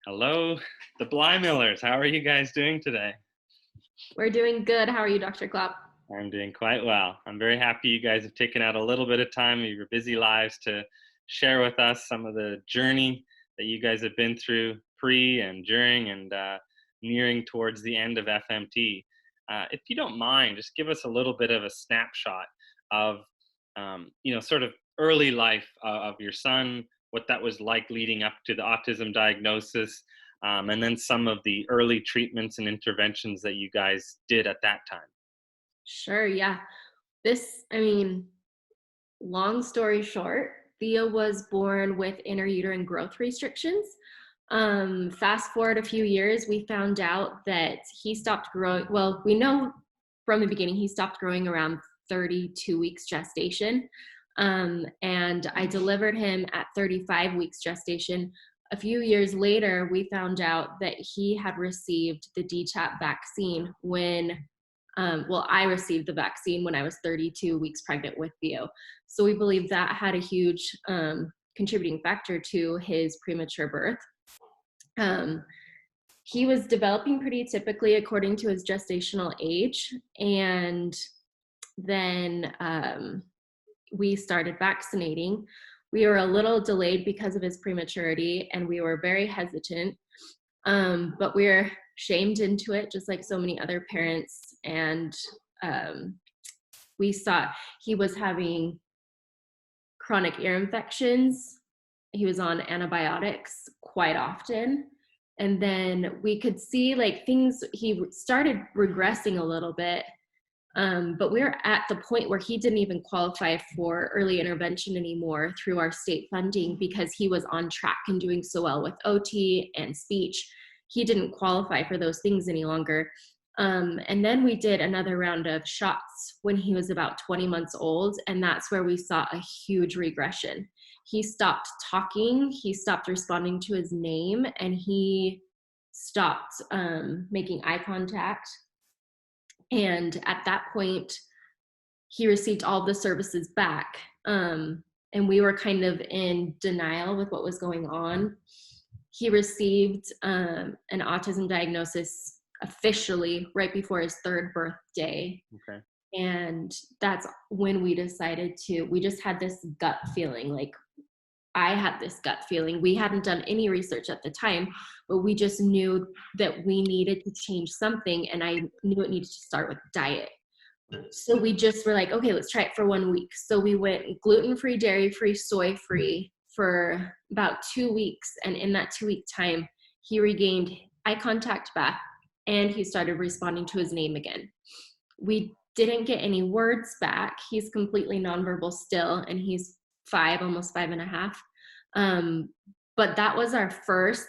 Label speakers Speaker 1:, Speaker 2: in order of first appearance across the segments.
Speaker 1: Hello, the Bly Millers. How are you guys doing today?
Speaker 2: We're doing good. How are you, Dr. Klopp?
Speaker 1: I'm doing quite well. I'm very happy you guys have taken out a little bit of time of your busy lives to share with us some of the journey that you guys have been through pre and during and nearing towards the end of FMT. If you don't mind, just give us a little bit of a snapshot of, sort of early life of your son, what that was like leading up to the autism diagnosis, and then some of the early treatments and interventions that you guys did at that time.
Speaker 2: Sure, yeah. Long story short, Theo was born with intrauterine growth restrictions. Fast forward a few years, we found out that he stopped growing. Well, we know from the beginning he stopped growing around 32 weeks gestation. And I delivered him at 35 weeks gestation. A few years later, we found out that he had received the DTaP vaccine I received the vaccine when I was 32 weeks pregnant with Theo. So we believe that had a huge contributing factor to his premature birth. He was developing pretty typically according to his gestational age. And then we started vaccinating. We were a little delayed because of his prematurity, and we were very hesitant. But we're shamed into it, just like so many other parents. And we saw he was having chronic ear infections. He was on antibiotics quite often. And then we could see he started regressing a little bit. But we were at the point where he didn't even qualify for early intervention anymore through our state funding because he was on track and doing so well with OT and speech. He didn't qualify for those things any longer. And then we did another round of shots when he was about 20 months old, and that's where we saw a huge regression. He stopped talking, he stopped responding to his name, and he stopped making eye contact. And at that point, he received all the services back. And we were kind of in denial with what was going on. He received an autism diagnosis officially right before his third birthday.
Speaker 1: Okay.
Speaker 2: And that's when we just had this gut feeling. I had this gut feeling. We hadn't done any research at the time, but we just knew that we needed to change something, and I knew it needed to start with diet. So we just were like, okay, let's try it for 1 week. So we went gluten-free, dairy-free, soy-free for about 2 weeks. And in that 2-week time, he regained eye contact back, and he started responding to his name again. We didn't get any words back. He's completely nonverbal still, and he's 5, almost 5.5. But that was our first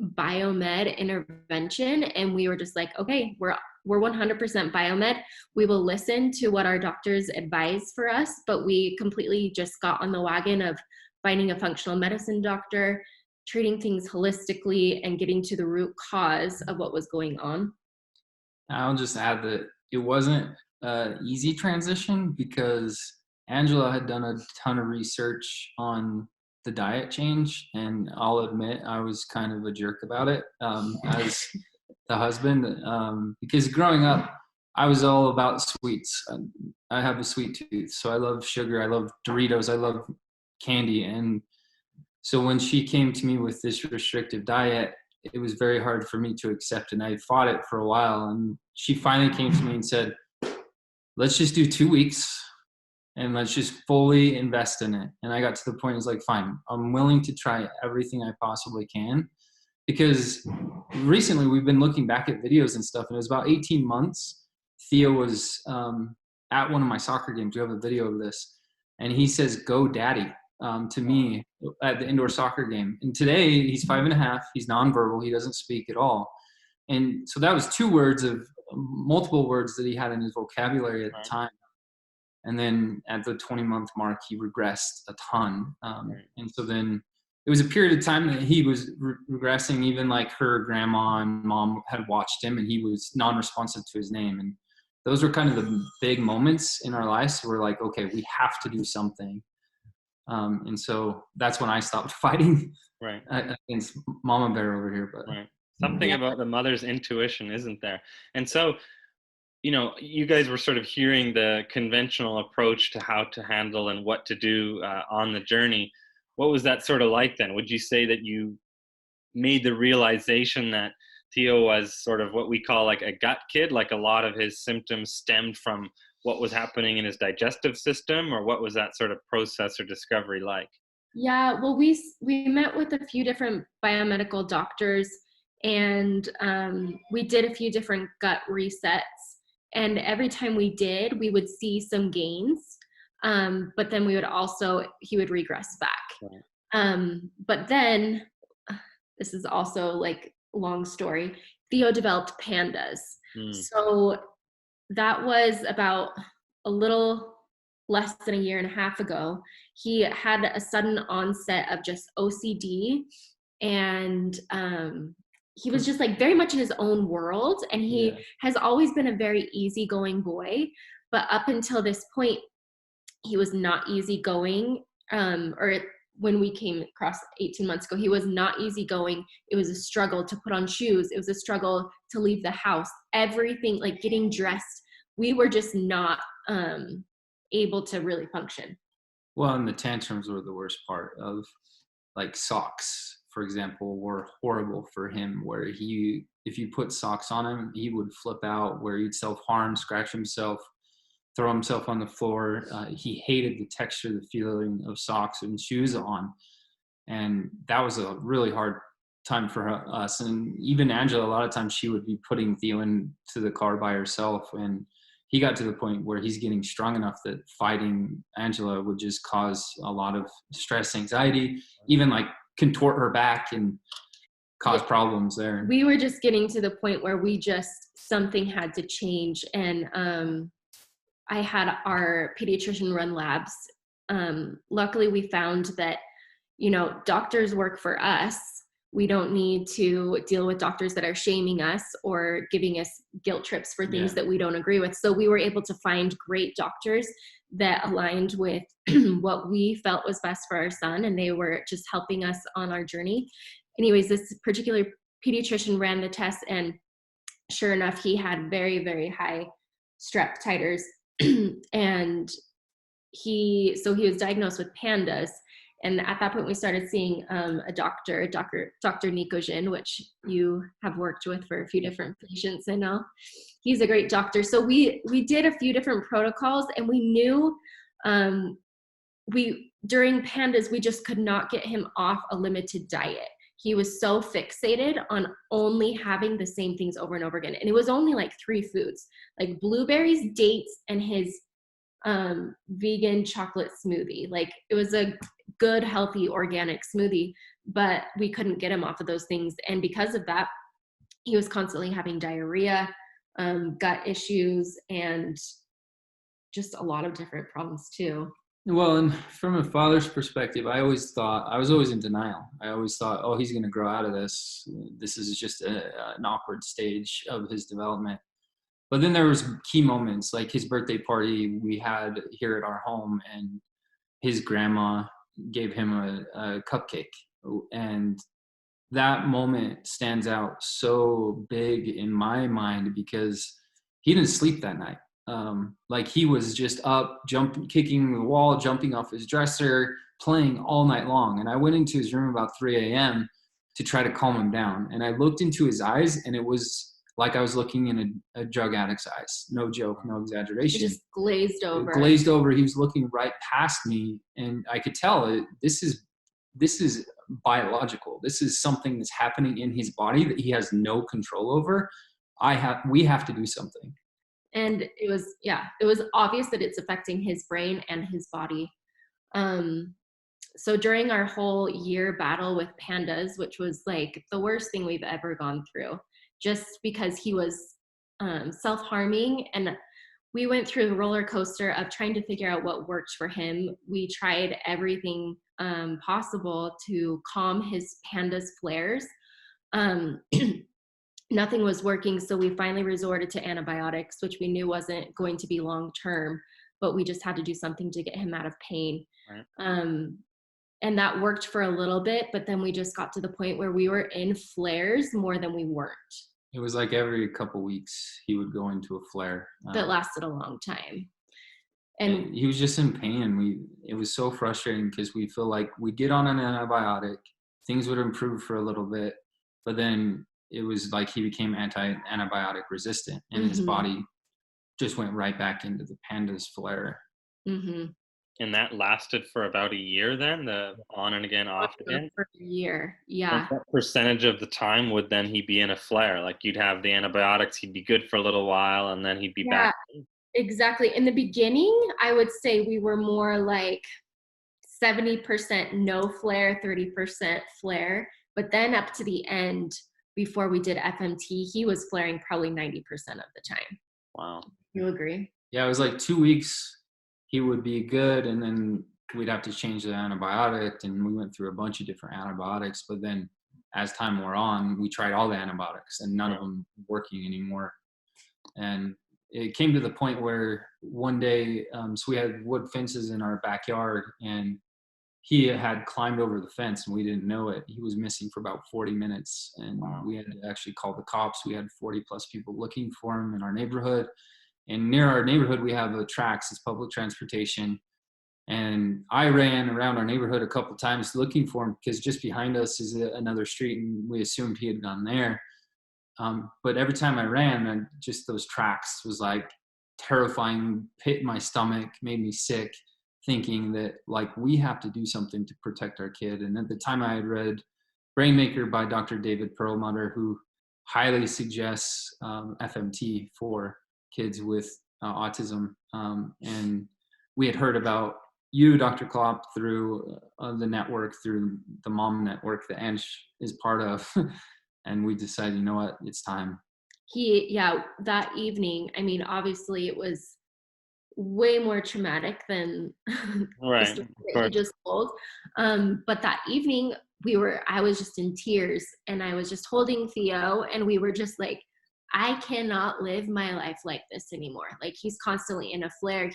Speaker 2: biomed intervention. And we were just like, okay, we're 100% biomed. We will listen to what our doctors advise for us, but we completely just got on the wagon of finding a functional medicine doctor, treating things holistically, and getting to the root cause of what was going on.
Speaker 3: I'll just add that it wasn't an easy transition because Angela had done a ton of research on the diet change, and I'll admit I was kind of a jerk about it as the husband, because growing up, I was all about sweets. I have a sweet tooth, so I love sugar, I love Doritos, I love candy. And so when she came to me with this restrictive diet, it was very hard for me to accept, and I fought it for a while. And she finally came to me and said, let's just do 2 weeks and let's just fully invest in it. And I got to the point, it's like, fine, I'm willing to try everything I possibly can. Because recently we've been looking back at videos and stuff, and it was about 18 months. Theo was at one of my soccer games. We have a video of this. And he says, "Go daddy," to me at the indoor soccer game. And today he's 5.5. He's nonverbal. He doesn't speak at all. And so that was 2 words of multiple words that he had in his vocabulary at the time. And then at the 20-month mark, he regressed a ton. And so then it was a period of time that he was regressing. Even like her grandma and mom had watched him, and he was non-responsive to his name. And those were kind of the big moments in our lives. So we're like, okay, we have to do something. And so that's when I stopped fighting
Speaker 1: Right.
Speaker 3: against Mama Bear over here. But
Speaker 1: Right. Something
Speaker 2: Yeah.
Speaker 1: about the mother's intuition, isn't there? And so, you guys were sort of hearing the conventional approach to how to handle and what to do on the journey. What was that sort of like then? Would you say that you made the realization that Theo was sort of what we call like a gut kid, like a lot of his symptoms stemmed from what was happening in his digestive system, or what was that sort of process or discovery like?
Speaker 2: Yeah, well, we met with a few different biomedical doctors, and we did a few different gut resets. And every time we did, we would see some gains, but then he would regress back.
Speaker 1: Right.
Speaker 2: But then, this is also like long story. Theo developed pandas,
Speaker 1: Mm.
Speaker 2: so that was about a little less than a year and a half ago. He had a sudden onset of just OCD, and he was just like very much in his own world, and he
Speaker 3: yeah,
Speaker 2: has always been a very easygoing boy, but up until this point he was not easygoing, or when we came across 18 months ago, he was not easygoing. It was a struggle to put on shoes. It was a struggle to leave the house. Everything, like getting dressed, we were just not able to really function.
Speaker 3: well, and the tantrums were the worst part of, like, socks, for example, were horrible for him, where if you put socks on him, he would flip out, where he'd self-harm, scratch himself, throw himself on the floor. He hated the texture, the feeling of socks and shoes on. And that was a really hard time for us. And even Angela, a lot of times she would be putting Theo into the car by herself. And he got to the point where he's getting strong enough that fighting Angela would just cause a lot of stress, anxiety, even like contort her back and cause problems there.
Speaker 2: We were just getting to the point where something had to change. And I had our pediatrician run labs. Luckily, we found that, doctors work for us. We don't need to deal with doctors that are shaming us or giving us guilt trips for things that we don't agree with. So we were able to find great doctors that aligned with what we felt was best for our son, and they were just helping us on our journey. Anyways, this particular pediatrician ran the test, and sure enough, he had very, very high strep titers. And he was diagnosed with pandas. And at that point, we started seeing a doctor, Dr. Nico Jin, which you have worked with for a few different patients. I know he's a great doctor. So we did a few different protocols, and we knew during pandas, we just could not get him off a limited diet. He was so fixated on only having the same things over and over again. And it was only like 3 foods, like blueberries, dates, and his vegan chocolate smoothie. Like, it was a good, healthy, organic smoothie, but we couldn't get him off of those things. And because of that, he was constantly having diarrhea, gut issues, and just a lot of different problems too.
Speaker 3: Well, and from a father's perspective, I was always in denial. I always thought, oh, he's going to grow out of this. This is just an awkward stage of his development. But then there was key moments, like his birthday party we had here at our home, and his grandma gave him a cupcake. And that moment stands out so big in my mind because he didn't sleep that night. Like, he was just up, kicking the wall, jumping off his dresser, playing all night long. And I went into his room about 3 a.m. to try to calm him down. And I looked into his eyes, and it was like I was looking in a drug addict's eyes. No joke, no exaggeration.
Speaker 2: It just glazed over.
Speaker 3: Glazed over. He was looking right past me, and I could tell this is biological. This is something that's happening in his body that he has no control over. We have to do something.
Speaker 2: And it was obvious that it's affecting his brain and his body. So during our whole year battle with pandas, which was like the worst thing we've ever gone through, just because he was self-harming, and we went through the roller coaster of trying to figure out what worked for him. We tried everything possible to calm his pandas flares. Nothing was working, so we finally resorted to antibiotics, which we knew wasn't going to be long-term. but we just had to do something to get him out of pain.
Speaker 1: Right.
Speaker 2: And that worked for a little bit, but then we just got to the point where we were in flares more than we weren't.
Speaker 3: It was like every couple weeks he would go into a flare.
Speaker 2: That lasted a long time.
Speaker 3: And he was just in pain, and it was so frustrating because we feel like we'd get on an antibiotic, things would improve for a little bit, but then it was like he became antibiotic resistant, and his body just went right back into the panda's flare.
Speaker 1: And that lasted for about a year then, the on and again, off again?
Speaker 2: For a year, yeah.
Speaker 1: And what percentage of the time would then he be in a flare? Like you'd have the antibiotics, he'd be good for a little while, and then he'd be back.
Speaker 2: Exactly. In the beginning, I would say we were more like 70% no flare, 30% flare. But then up to the end, before we did FMT, he was flaring probably 90% of the time.
Speaker 1: Wow.
Speaker 2: You agree?
Speaker 3: Yeah, it was like 2 weeks he would be good, and then we'd have to change the antibiotic, and we went through a bunch of different antibiotics. But then as time wore on, we tried all the antibiotics, and none of them working anymore. And it came to the point where one day, so we had wood fences in our backyard, and he had climbed over the fence and we didn't know it. He was missing for about 40 minutes, and we had to actually call the cops. We had 40 plus people looking for him in our neighborhood. And near our neighborhood, we have a tracks, it's public transportation. And I ran around our neighborhood a couple times looking for him because just behind us is another street, and we assumed he had gone there. But every time I ran, just those tracks was like terrifying, hit my stomach, made me sick, thinking that like we have to do something to protect our kid. And at the time I had read Brainmaker by Dr. David Perlmutter, who highly suggests FMT for kids with autism. And we had heard about you, Dr. Klopp, through the network, through the mom network that Ange is part of. And we decided, you know what, it's time.
Speaker 2: That evening, I mean, obviously it was way more traumatic than the story that you just told. But that evening I was just in tears, and I was just holding Theo, and we were just like, I cannot live my life like this anymore. Like, he's constantly in a flare.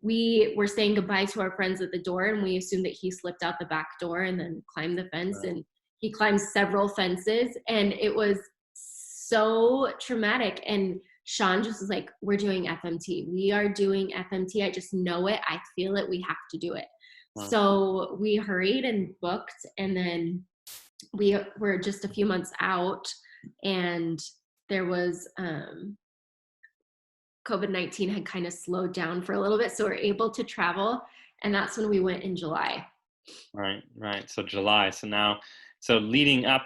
Speaker 2: We were saying goodbye to our friends at the door, and we assumed that he slipped out the back door and then climbed the fence. And he climbed several fences, and it was so traumatic. And Sean just was like, we're doing FMT. We are doing FMT. I just know it. I feel it. We have to do it. Wow. So we hurried and booked, and then we were just a few months out, and there was COVID-19 had kind of slowed down for a little bit, so we're able to travel, and that's when we went in July.
Speaker 1: Right. So July. So leading up,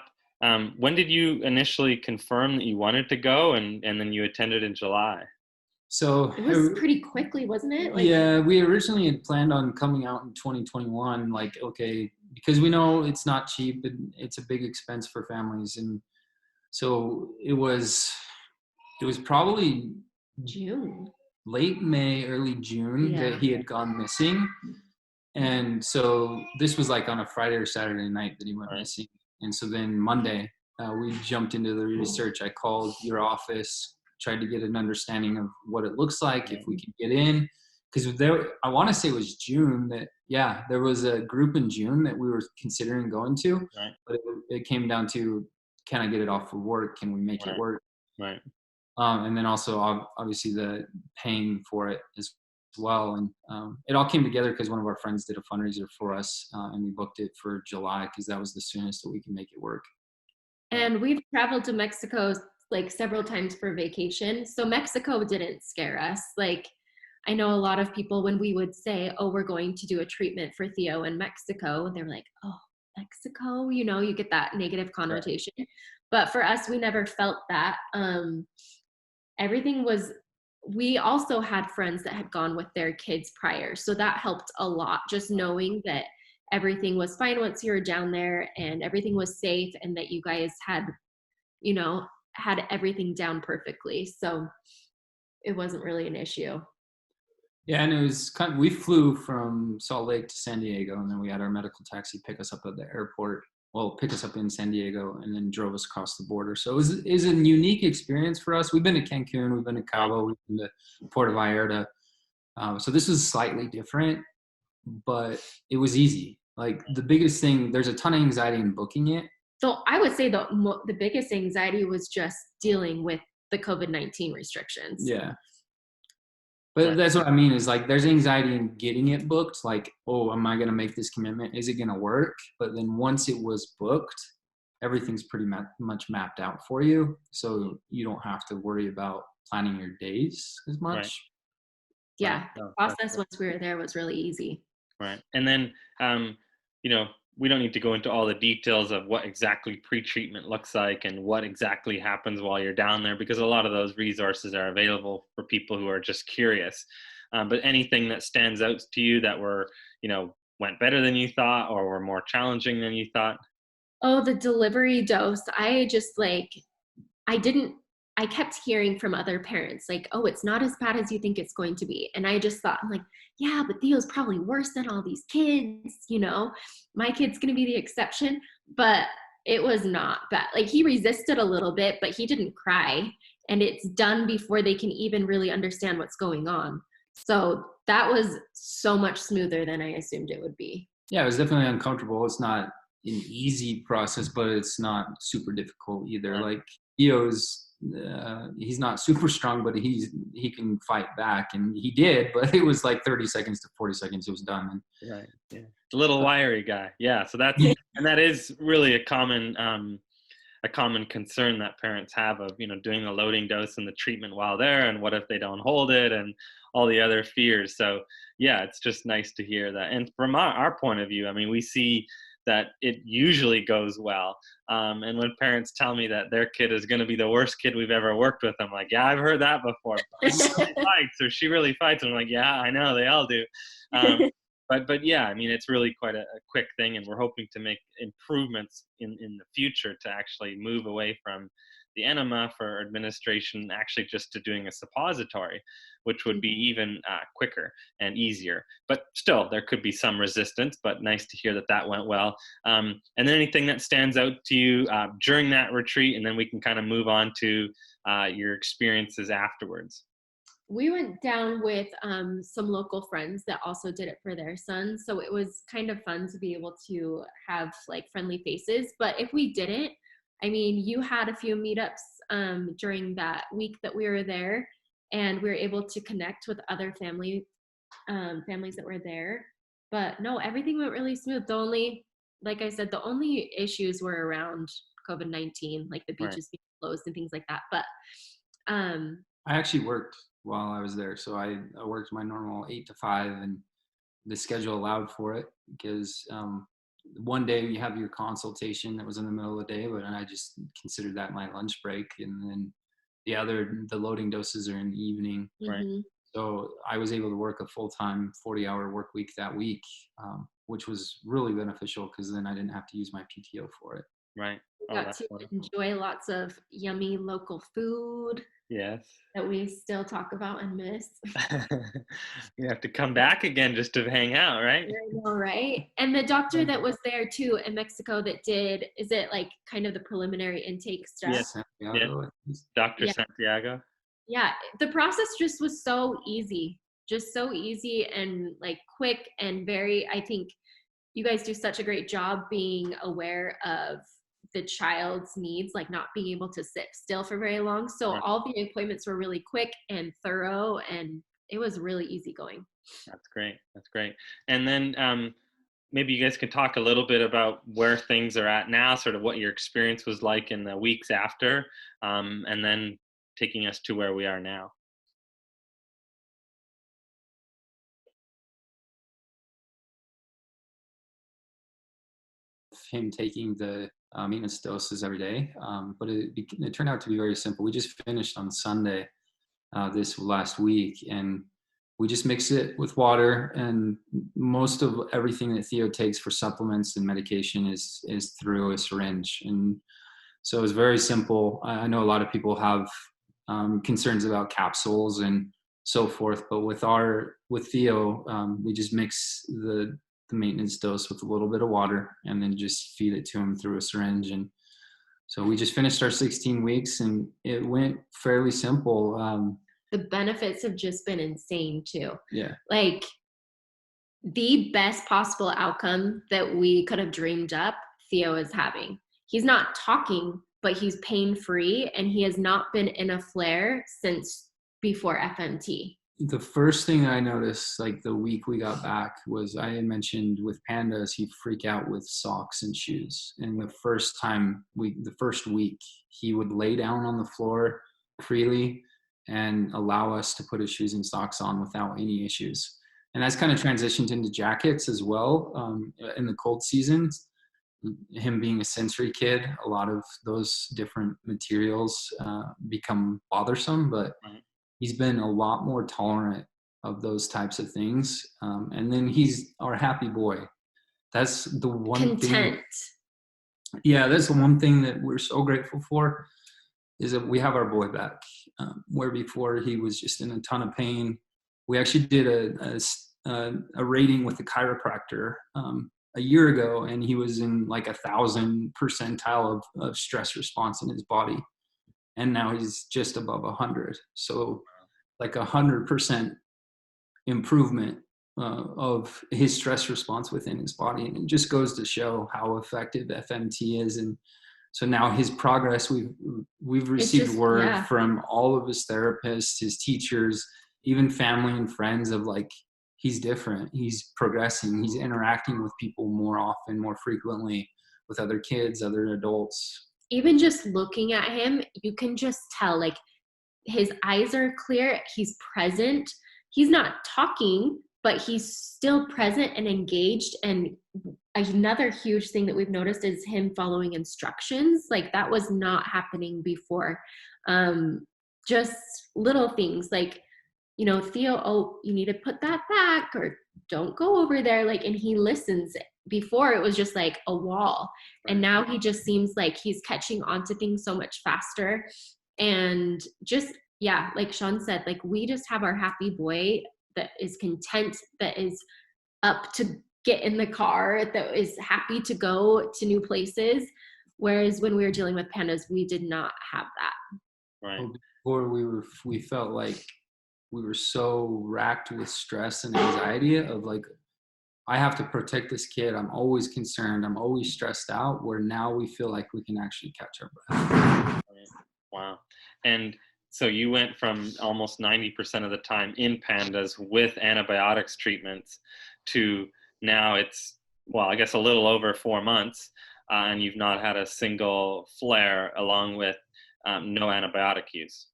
Speaker 1: when did you initially confirm that you wanted to go, and then you attended in July?
Speaker 3: So
Speaker 2: it was pretty quickly, wasn't it?
Speaker 3: Yeah, we originally had planned on coming out in 2021, like, okay, because we know it's not cheap and it's a big expense for families. And so it was probably
Speaker 2: June,
Speaker 3: late May, early June that he had gone missing. And so this was like on a Friday or Saturday night that he went missing. And so then Monday, we jumped into the research. I called your office, tried to get an understanding of what it looks like, if we could get in. Because I want to say it was June there was a group in June that we were considering going to. Right. But it came down to, can I get it off of work? Can we make it work?
Speaker 1: Right.
Speaker 3: And then also obviously the paying for it as well. And it all came together because one of our friends did a fundraiser for us, and we booked it for July because that was the soonest that we can make it work.
Speaker 2: And we've traveled to Mexico like several times for vacation, so Mexico didn't scare us. Like, I know a lot of people, when we would say, oh, we're going to do a treatment for Theo in Mexico, they're like, oh, Mexico, you get that negative connotation. Right. But for us, we never felt that. We also had friends that had gone with their kids prior, so that helped a lot, just knowing that everything was fine once you were down there and everything was safe, and that you guys had everything down perfectly. So it wasn't really an issue.
Speaker 3: Yeah, and it was we flew from Salt Lake to San Diego, and then we had our medical taxi pick us up at the airport. Well, pick us up in San Diego, and then drove us across the border. So it was a unique experience for us. We've been to Cancun, we've been to Cabo, we've been to Puerto Vallarta. So this was slightly different, but it was easy. Like the biggest thing, there's a ton of anxiety in booking it.
Speaker 2: So I would say the biggest anxiety was just dealing with the COVID-19 restrictions.
Speaker 3: Yeah. But that's what I mean is like there's anxiety in getting it booked. Like, oh, am I going to make this commitment? Is it going to work? But then once it was booked, everything's pretty much mapped out for you. So you don't have to worry about planning your days as much.
Speaker 1: Right.
Speaker 2: Yeah, the process once we were there was really easy.
Speaker 1: Right. And then, you know, we don't need to go into all the details of what exactly pre-treatment looks like and what exactly happens while you're down there, because a lot of those resources are available for people who are just curious. But anything that stands out to you that went better than you thought or were more challenging than you thought?
Speaker 2: Oh, the delivery dose. I kept hearing from other parents, like, oh, it's not as bad as you think it's going to be. And I just thought, I'm like, yeah, but Theo's probably worse than all these kids, my kid's going to be the exception. But it was not bad. Like, he resisted a little bit, but he didn't cry. And it's done before they can even really understand what's going on. So that was so much smoother than I assumed it would be.
Speaker 3: Yeah, it was definitely uncomfortable. It's not an easy process, but it's not super difficult either.
Speaker 1: Right.
Speaker 3: Like Theo's, he's not super strong, but he can fight back, and he did. But it was like 30 seconds to 40 seconds, it was done.
Speaker 1: Right. Yeah. The little wiry guy. Yeah. So and that is really a common concern that parents have of doing the loading dose and the treatment while there, and what if they don't hold it, and all the other fears. So yeah, it's just nice to hear that. And from our point of view, I mean, we see that it usually goes well. And when parents tell me that their kid is going to be the worst kid we've ever worked with, I'm like, yeah, I've heard that before. She really fights. I'm like, yeah, I know, they all do. But yeah, I mean, it's really quite a quick thing, and we're hoping to make improvements in the future to actually move away from the enema for administration, actually just to doing a suppository, which would be even quicker and easier. But still, there could be some resistance, but nice to hear that went well. And then anything that stands out to you during that retreat, and then we can kind of move on to your experiences afterwards.
Speaker 2: We went down with some local friends that also did it for their sons. So it was kind of fun to be able to have like friendly faces. But if we didn't, I mean, you had a few meetups during that week that we were there, and we were able to connect with other families that were there. But no, everything went really smooth. Like I said, the only issues were around COVID-19, like the beaches being closed and things like that. But
Speaker 3: I actually worked while I was there. So I worked my normal 8 to 5, and the schedule allowed for it because one day you have your consultation that was in the middle of the day, but I just considered that my lunch break. And then the loading doses are in the evening.
Speaker 1: Right.
Speaker 3: So I was able to work a full-time 40-hour work week that week, which was really beneficial because then I didn't have to use my PTO for it.
Speaker 1: Right.
Speaker 2: We got to enjoy lots of yummy local food.
Speaker 1: Yes.
Speaker 2: That we still talk about and miss.
Speaker 1: You have to come back again just to hang out, right?
Speaker 2: I know, right? And the doctor that was there too in Mexico that is it like kind of the preliminary intake stuff?
Speaker 3: Yes.
Speaker 1: Yeah. Dr. Santiago.
Speaker 2: Yeah, the process just was so easy and like quick and I think you guys do such a great job being aware of the child's needs, like not being able to sit still for very long. So all the appointments were really quick and thorough, and it was really easy going.
Speaker 1: That's great. And then maybe you guys could talk a little bit about where things are at now, sort of what your experience was like in the weeks after, and then taking us to where we are now.
Speaker 3: Him taking the maintenance doses every day, but it turned out to be very simple. We just finished on Sunday this last week, and we just mix it with water, and most of everything that Theo takes for supplements and medication is through a syringe. And so it's very simple. I know a lot of people have concerns about capsules and so forth, but with Theo, we just mix the maintenance dose with a little bit of water and then just feed it to him through a syringe. And so we just finished our 16 weeks, and it went fairly simple.
Speaker 2: the benefits have just been insane too.
Speaker 3: Yeah.
Speaker 2: Like the best possible outcome that we could have dreamed up, Theo is having. He's not talking, but he's pain-free, and he has not been in a flare since before FMT.
Speaker 3: The first thing I noticed, like the week we got back, was I had mentioned with pandas, he'd freak out with socks and shoes. And the first week, he would lay down on the floor freely and allow us to put his shoes and socks on without any issues. And that's kind of transitioned into jackets as well. In the cold seasons, him being a sensory kid, a lot of those different materials become bothersome, but he's been a lot more tolerant of those types of things. And then he's our happy boy. That's the one thing. Yeah, that's the one thing that we're so grateful for, is that we have our boy back. Where before he was just in a ton of pain. We actually did a rating with a chiropractor a year ago, and he was in like 1,000 percentile of stress response in his body. And now he's just above 100. So like 100% improvement of his stress response within his body. And it just goes to show how effective FMT is. And so now his progress, we've received word from all of his therapists, his teachers, even family and friends of like, he's different, he's progressing, he's interacting with people more often, more frequently, with other kids, other adults.
Speaker 2: Even just looking at him, you can just tell, like, his eyes are clear, he's present, he's not talking, but he's still present and engaged. And another huge thing that we've noticed is him following instructions. Like, that was not happening before. Just little things like, you know, Theo, oh, you need to put that back, or don't go over there. Like, and he listens. Before it was just like a wall. And now he just seems like he's catching on to things so much faster. And just, yeah, like Sean said, like, we just have our happy boy that is content, that is up to get in the car, that is happy to go to new places. Whereas when we were dealing with pandas, we did not have that.
Speaker 1: Right.
Speaker 3: Before we felt like we were so racked with stress and anxiety of like, I have to protect this kid. I'm always concerned. I'm always stressed out, where now we feel like we can actually catch our breath.
Speaker 1: Wow. And so you went from almost 90% of the time in pandas with antibiotics treatments to now it's, well, I guess a little over 4 months, and you've not had a single flare along with no antibiotic use.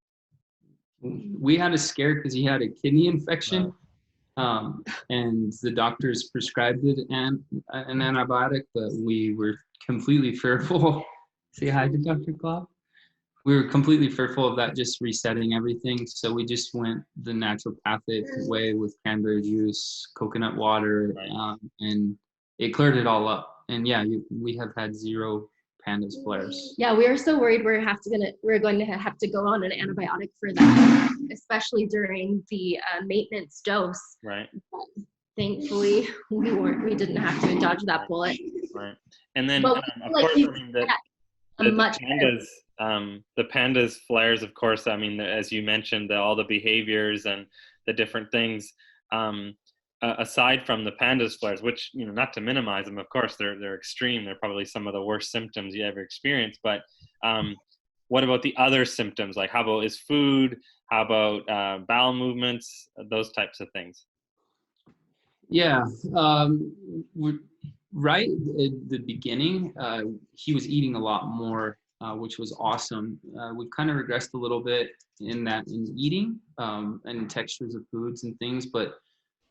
Speaker 3: We had a scare because he had a kidney infection. And the doctors prescribed it an antibiotic, but we were completely fearful. Say hi to Dr. Klopp. We were completely fearful of that just resetting everything. So we just went the naturopathic way with cranberry juice, coconut water, and it cleared it all up. And yeah, we have had 0 pandas flares.
Speaker 2: Yeah, we were so worried we're going to have to go on an antibiotic for that, especially during the maintenance dose.
Speaker 1: Right.
Speaker 2: But thankfully, we didn't have to dodge that bullet.
Speaker 1: Right. And then,
Speaker 2: But,
Speaker 1: of course, I mean, the pandas flares, of course, I mean, as you mentioned, all the behaviors and the different things, aside from the pandas flares, which, you know, not to minimize them, of course, they're extreme. They're probably some of the worst symptoms you ever experienced. But what about the other symptoms? Like, how about his food? How about bowel movements? Those types of things.
Speaker 3: Yeah. Right at the beginning, he was eating a lot more, which was awesome. We've kind of regressed a little bit in eating and textures of foods and things, but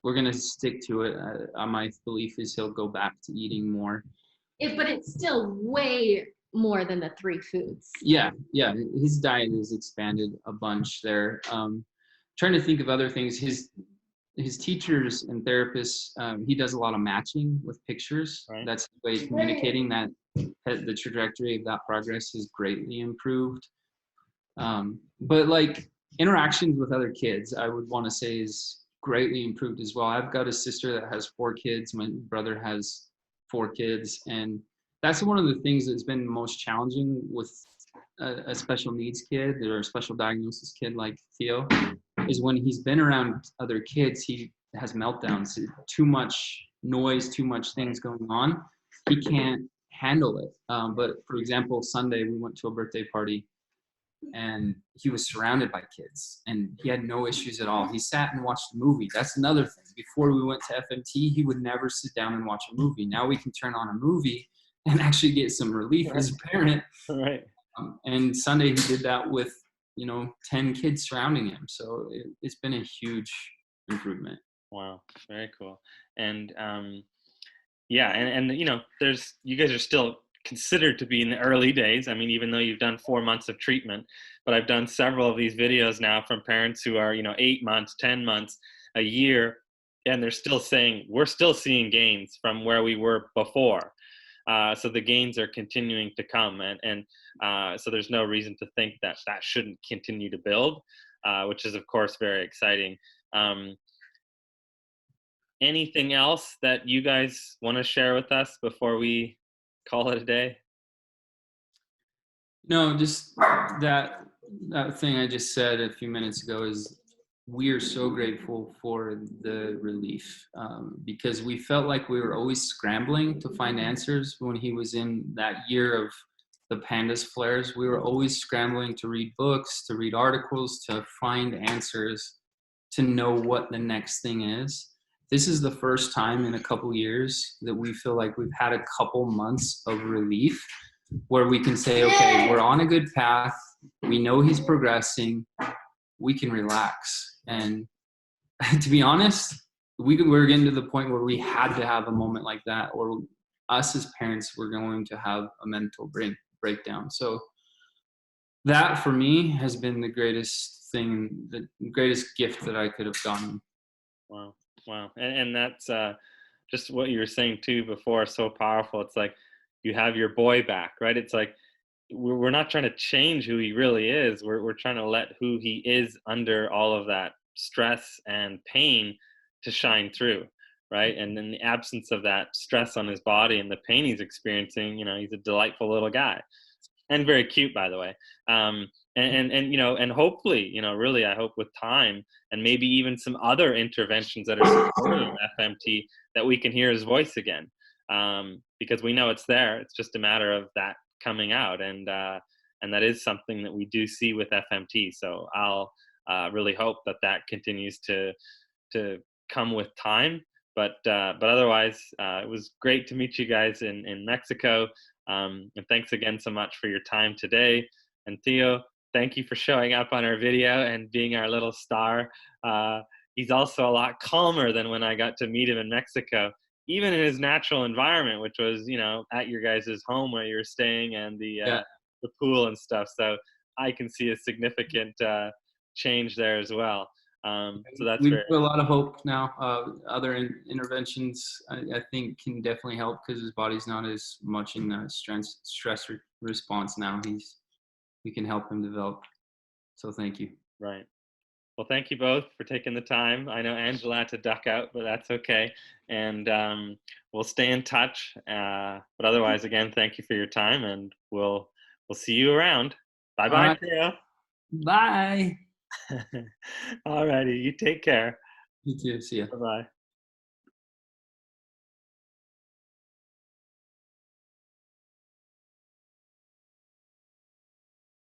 Speaker 3: we're going to stick to it. My belief is he'll go back to eating more.
Speaker 2: But it's still way more than the 3 foods.
Speaker 3: Yeah. His diet has expanded a bunch there. Trying to think of other things. His teachers and therapists, he does a lot of matching with pictures. Right. That's the way of communicating that the trajectory of that progress has greatly improved. But like interactions with other kids, I would want to say is greatly improved as well. I've got a sister that has 4 kids. My brother has 4 kids. And that's one of the things that's been most challenging with a special needs kid or a special diagnosis kid like Theo, is when he's been around other kids, he has meltdowns. Too much noise, too much things going on. He can't handle it. But for example, Sunday we went to a birthday party and he was surrounded by kids and he had no issues at all. He sat and watched a movie. That's another thing. Before we went to FMT, he would never sit down and watch a movie. Now we can turn on a movie and actually get some relief as a parent.
Speaker 1: Right.
Speaker 3: And Sunday he did that with, 10 kids surrounding him. So it's been a huge improvement.
Speaker 1: Wow. Very cool. And yeah, and you guys are still considered to be in the early days. I mean, even though you've done 4 months of treatment, but I've done several of these videos now from parents who are, 8 months, 10 months, a year, and they're still saying, we're still seeing gains from where we were before. So the gains are continuing to come, and so there's no reason to think that shouldn't continue to build, which is of course very exciting. Anything else that you guys want to share with us before we call it a day?
Speaker 3: No, just that thing I just said a few minutes ago is we are so grateful for the relief, because we felt like we were always scrambling to find answers when he was in that year of the pandas flares. We were always scrambling to read books, to read articles, to find answers, to know what the next thing is. This is the first time in a couple years that we feel like we've had a couple months of relief where we can say, okay, we're on a good path. We know he's progressing. We can relax. And to be honest, we're getting to the point where we had to have a moment like that, or us as parents were going to have a mental breakdown. So that for me has been the greatest thing, the greatest gift that I could have gotten.
Speaker 1: Wow. And that's just what you were saying too before, so powerful. It's like you have your boy back, right? It's like we're not trying to change who he really is. We're trying to let who he is under all of that stress and pain to shine through, right? And in the absence of that stress on his body and the pain he's experiencing, he's a delightful little guy, and very cute, by the way. And hopefully, really, I hope with time and maybe even some other interventions that are supporting FMT, that we can hear his voice again, because we know it's there. It's just a matter of that coming out, and that is something that we do see with FMT. So I'll really hope that continues to come with time. But otherwise, it was great to meet you guys in Mexico. And thanks again so much for your time today. And Theo, thank you for showing up on our video and being our little star. He's also a lot calmer than when I got to meet him in Mexico, even in his natural environment, which was, at your guys' home where you were staying, and the pool and stuff. So I can see a significant change there as well. So that's
Speaker 3: we put a lot of hope now. Other interventions, I think, can definitely help because his body's not as much in the stress response now. We can help him develop. So thank you.
Speaker 1: Right. Well, thank you both for taking the time. I know Angela had to duck out, but that's okay. And we'll stay in touch. But otherwise, again, thank you for your time, and we'll see you around. Bye-bye, Theo.
Speaker 3: Bye.
Speaker 1: All righty. You take care.
Speaker 3: You too. See ya.
Speaker 1: Bye-bye.